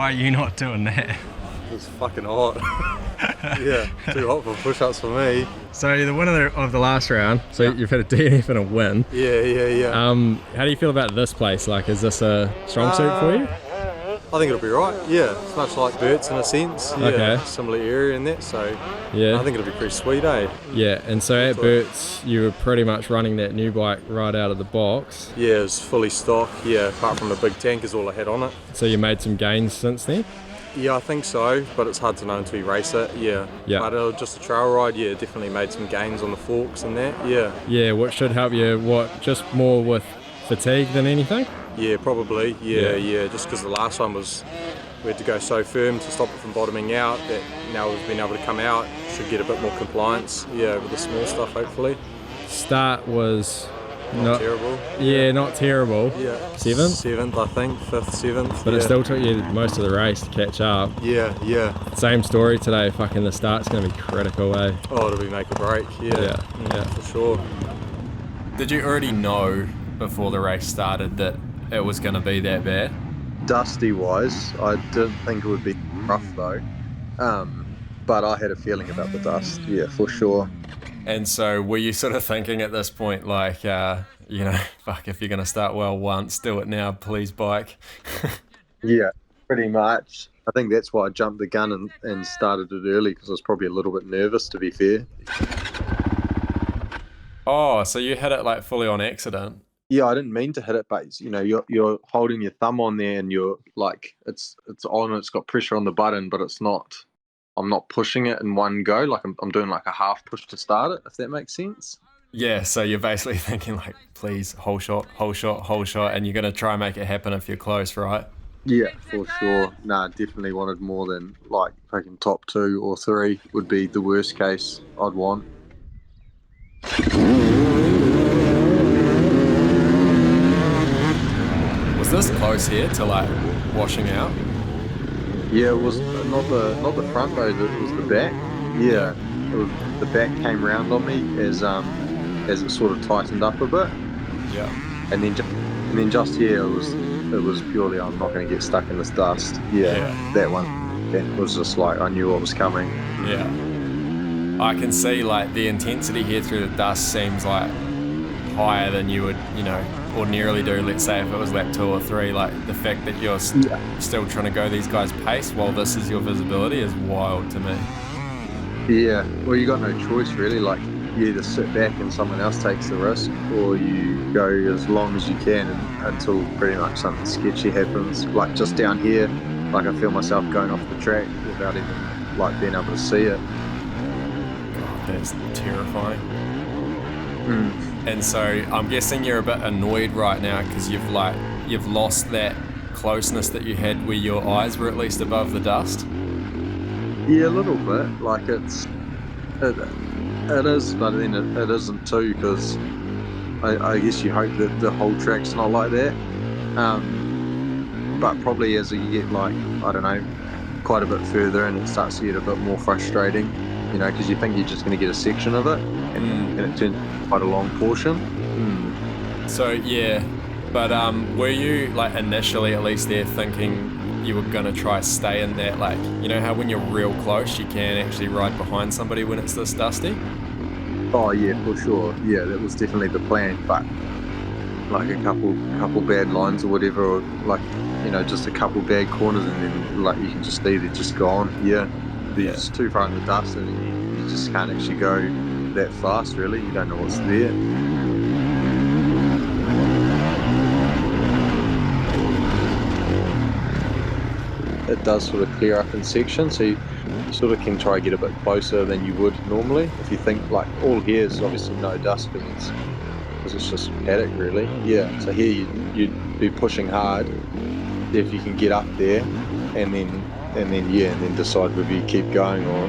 Why are you not doing that? It's fucking hot. Yeah, too hot for push-ups for me. So you're the winner of the last round. So you've had a DNF and a win. Yeah. How do you feel about this place? Like, is this a strong suit for you? I think it'll be right. Yeah, it's much like Burt's in a sense. Yeah, okay. Similar area in that. So yeah, I think it'll be pretty sweet, eh? Yeah, and so at Burt's, you were pretty much running that new bike right out of the box. Yeah, it's fully stock. Yeah, apart from the big tank is all I had on it. So you made some gains since then? Yeah, I think so, but it's hard to know until you race it, yeah. But just a trail ride, yeah, definitely made some gains on the forks and that, yeah. Yeah, what should help you, just more with fatigue than anything? Yeah, probably, yeah, just because the last one was, we had to go so firm to stop it from bottoming out that now we've been able to come out, should get a bit more compliance, yeah, with the small stuff hopefully. Start was... Not terrible. Yeah, not terrible. Yeah. 7th? 7th, I think. 5th, 7th. But it still took you most of the race to catch up. Yeah. Same story today. Fucking the start's going to be critical, eh? Oh, it'll be make or break. Yeah, for sure. Did you already know before the race started that it was going to be that bad? Dusty-wise, I didn't think it would be rough though. But I had a feeling about the dust. Yeah, for sure. And so were you sort of thinking at this point, like, fuck, if you're going to start well once, do it now, please, bike? Yeah, pretty much. I think that's why I jumped the gun and started it early, because I was probably a little bit nervous, to be fair. Oh, so you hit it like fully on accident? Yeah, I didn't mean to hit it, but you're holding your thumb on there and you're like, it's on, it's got pressure on the button, but it's not. I'm not pushing it in one go, like I'm doing like a half push to start it, if that makes sense. Yeah, so you're basically thinking like, please, whole shot, and you're going to try and make it happen if you're close, right? Yeah, for sure. Nah, definitely wanted more than like picking top 2 or 3 would be the worst case I'd want. Was this close here to like washing out? Yeah, it was not the front though. It was the back. Yeah, the back came round on me as it sort of tightened up a bit. Yeah. And then just here it was purely I'm not going to get stuck in this dust. Yeah. That one. That was just like I knew what was coming. Yeah. I can see like the intensity here through the dust seems like higher than you would, ordinarily do, let's say if it was lap 2 or 3. Like the fact that you're still trying to go these guys' pace while this is your visibility is wild to me. Yeah, well you got no choice really, like you either sit back and someone else takes the risk, or you go as long as you can until pretty much something sketchy happens. Like just down here, like I feel myself going off the track without even like being able to see it. God, that's terrifying. And so I'm guessing you're a bit annoyed right now because you've lost that closeness that you had where your eyes were at least above the dust. Yeah, a little bit. Like it is, but then it isn't too, because I guess you hope that the whole track's not like that. But probably as you get like, I don't know, quite a bit further and it starts to get a bit more frustrating, because you think you're just going to get a section of it and it turns quite a long portion. So yeah, but were you like initially at least there thinking you were going to try stay in that, like, how when you're real close you can actually ride behind somebody when it's this dusty? Oh yeah, for sure. Yeah, that was definitely the plan, but like a couple bad lines or whatever, or like, just a couple bad corners and then like you can just see they're just gone. Yeah. They're just too far in the dust and you just can't actually go that fast really. You don't know what's there. It does sort of clear up in sections, so you sort of can try to get a bit closer than you would normally. If you think like all here is obviously no dust because it's just paddock really. Yeah, so here you'd be pushing hard if you can get up there and then decide whether you keep going or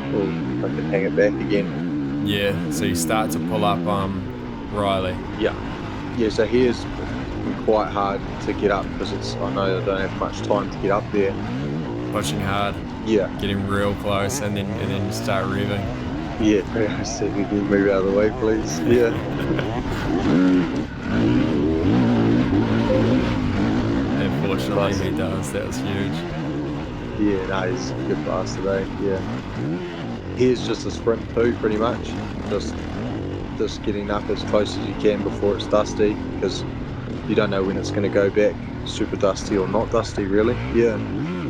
hang it back again. Yeah, so you start to pull up Riley. Yeah, so here's quite hard to get up because I know I don't have much time to get up there. Pushing hard. Yeah. Getting real close and then you start revving. Yeah, pretty much. So you can move out of the way, please. Yeah. Unfortunately, he does. That was huge. Yeah, no, he's a good bastard, eh? Yeah. Here's just a sprint too, pretty much. Just getting up as close as you can before it's dusty, because you don't know when it's going to go back super dusty or not dusty, really. Yeah.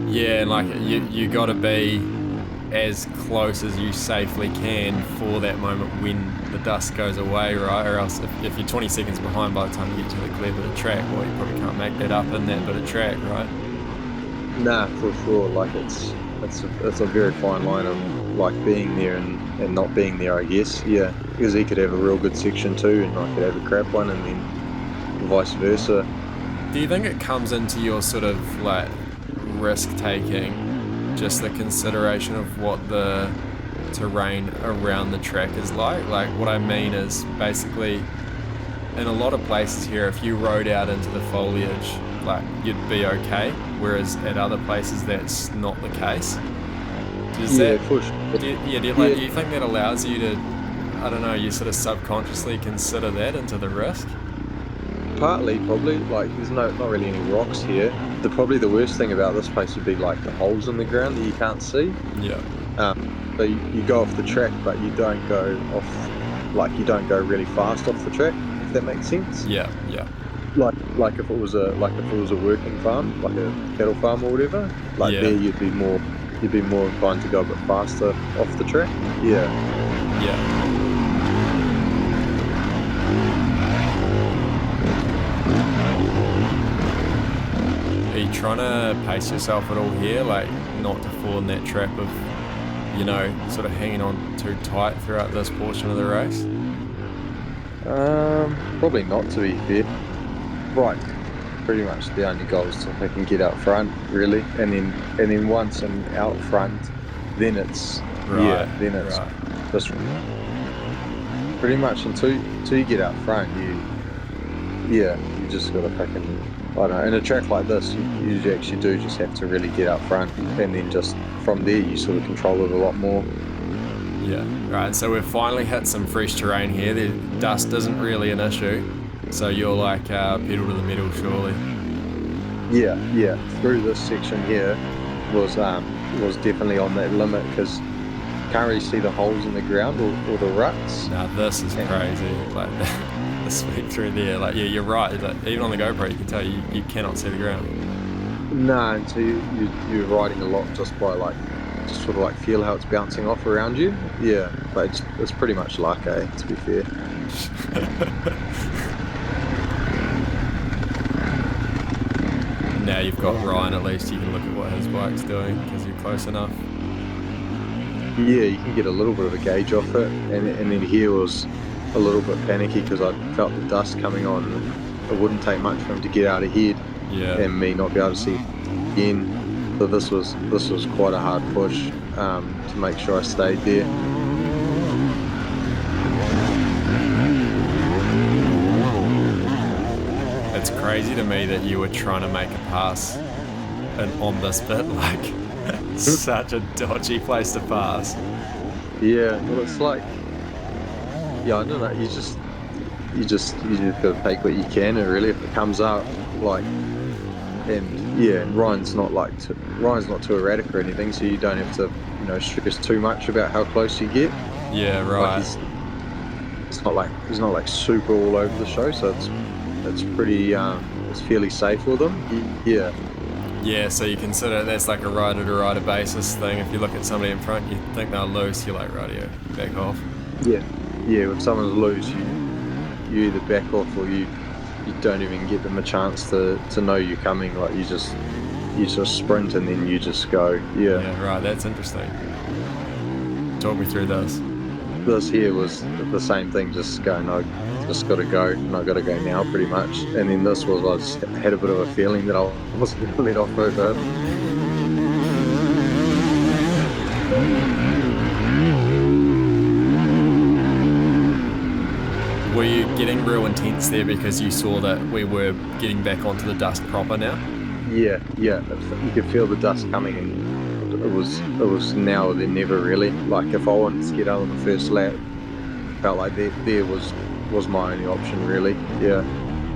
Yeah, and like you got to be as close as you safely can for that moment when the dust goes away, right? Or else if you're 20 seconds behind by the time you get to the clear bit of track, well, you probably can't make that up in that bit of track, right? Nah, for sure. Like it's a very fine line of like being there and not being there, I guess. Yeah, because he could have a real good section too, and I could have a crap one, and then vice versa. Do you think it comes into your sort of like risk taking, just the consideration of what the terrain around the track is like? Like what I mean is basically in a lot of places here, if you rode out into the foliage, like you'd be okay, whereas at other places that's not the case. Does Yeah, that, for sure. do you think that allows you to, I don't know, you sort of subconsciously consider that into the risk? Partly, probably. Like, there's not really any rocks here. Probably the worst thing about this place would be like the holes in the ground that you can't see. Yeah. So you go off the track, but you don't go off, like you don't go really fast off the track. If that makes sense. Yeah. Like if it was a working farm, like a cattle farm or whatever. Like Yeah. there, you'd be more inclined to go a bit faster off the track. Yeah. Are you trying to pace yourself at all here, like not to fall in that trap of, you know, sort of hanging on too tight throughout this portion of the race? Probably not, to be fair. Right, pretty much the only goal is to fucking get out front, really, and then once I'm out front, then it's just pretty much until you get out front, you just gotta fucking, I don't know. In a track like this, you actually do just have to really get out front, and then just from there you sort of control it a lot more. Yeah, right, so we've finally hit some fresh terrain here. The dust isn't really an issue, so you're like pedal to the metal, surely. Yeah, through this section here was definitely on that limit, because can't really see the holes in the ground or the ruts. Now this is crazy, like the sweep through there, like yeah, you're right, like, even on the GoPro you can tell you cannot see the ground. No, until you're riding a lot just by like, just sort of like feel how it's bouncing off around you. Yeah, but it's pretty much luck, to be fair. Now you've got Ryan, at least you can look at what his bike's doing because you're close enough. Yeah, you can get a little bit of a gauge off it, and then here was a little bit panicky because I felt the dust coming on. It wouldn't take much for him to get out ahead, and me not be able to see again. So this was quite a hard push to make sure I stayed there. It's crazy to me that you were trying to make a pass and on this bit, like such a dodgy place to pass. Yeah, well, it's like, yeah, I don't know. You just gotta take what you can, and really, if it comes out, like, and Ryan's not too erratic or anything, so you don't have to, stress too much about how close you get. Yeah, right. Like he's not like super all over the show, so it's pretty it's fairly safe with him. Yeah. Yeah, so you consider that's like a rider-to-rider basis thing. If you look at somebody in front, you think they're loose, you're like, rightio, back off. Yeah, if someone's loose, you either back off or you don't even give them a chance to know you're coming. Like you just sprint and then you just go. Yeah, right. That's interesting. Talk me through this. This here was the same thing. Just going, no, just got to go, and I got to go now, pretty much. And then this was, I just had a bit of a feeling that I wasn't going to let off-road hurt. Were you getting real intense there because you saw that we were getting back onto the dust proper now? Yeah. You could feel the dust coming, and it was now or then never, really. Like if I wanted to get out on the first lap, felt like there was my only option, really. Yeah.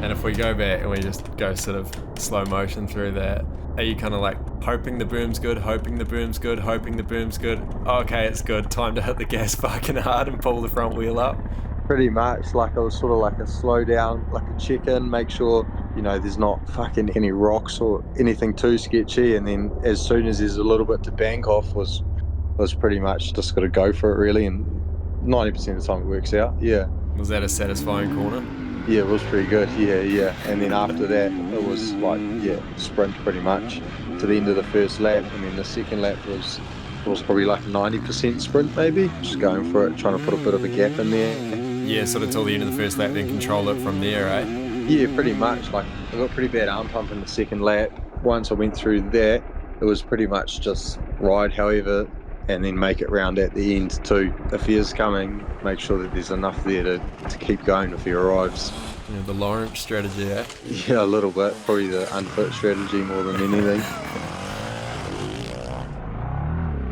And if we go back and we just go sort of slow motion through that, are you kind of like hoping the boom's good, hoping the boom's good, hoping the boom's good? Okay, it's good. Time to hit the gas fucking hard and pull the front wheel up. Pretty much, like, it was sort of like a slow down, like a check-in, make sure, you know, there's not fucking any rocks or anything too sketchy, and then as soon as there's a little bit to bank off, was pretty much just got to go for it, really, and 90% of the time it works out. Yeah. Was that a satisfying corner? Yeah, it was pretty good. Yeah. And then after that, it was like, sprint pretty much to the end of the first lap, and then the second lap was probably like a 90% sprint, maybe, just going for it, trying to put a bit of a gap in there. Yeah, sort of till the end of the first lap, then control it from there, eh? Yeah, pretty much. Like, I got pretty bad arm pump in the second lap. Once I went through that, it was pretty much just ride however, and then make it round at the end too. If he is coming, make sure that there's enough there to keep going if he arrives. Yeah, the Lawrence strategy, eh? Yeah, a little bit. Probably the unfit strategy more than anything.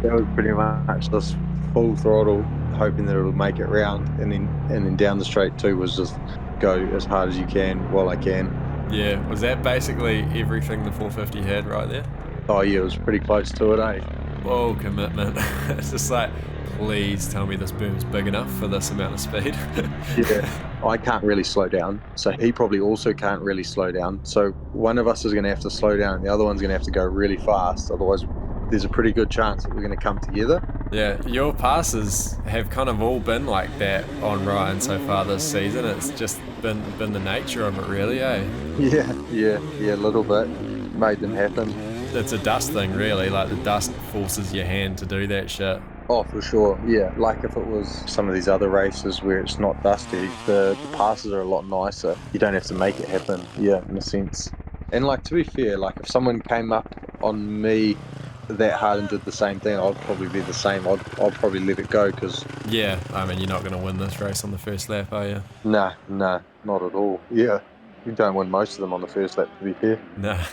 That was pretty much just full throttle, hoping that it'll make it round, and then down the straight too was just go as hard as you can while I can. Yeah, was that basically everything the 450 had right there? Oh yeah, it was pretty close to it, eh? Whoa, commitment. It's just like, please tell me this boom's big enough for this amount of speed. Yeah, I can't really slow down, so he probably also can't really slow down. So one of us is going to have to slow down, and the other one's going to have to go really fast. Otherwise, there's a pretty good chance that we're going to come together. Yeah, your passes have kind of all been like that on Ryan so far this season. It's just been the nature of it, really, eh? Yeah, a little bit. Made them happen. It's a dust thing, really. Like, the dust forces your hand to do that shit. Oh, for sure, yeah. Like if it was some of these other races where it's not dusty, the passes are a lot nicer. You don't have to make it happen, yeah, in a sense. And like, to be fair, like if someone came up on me that hard and did the same thing, I'd probably be the same. I'd probably let it go, because... Yeah, I mean, you're not going to win this race on the first lap, are you? Nah, not at all. Yeah, you don't win most of them on the first lap, to be fair. Nah.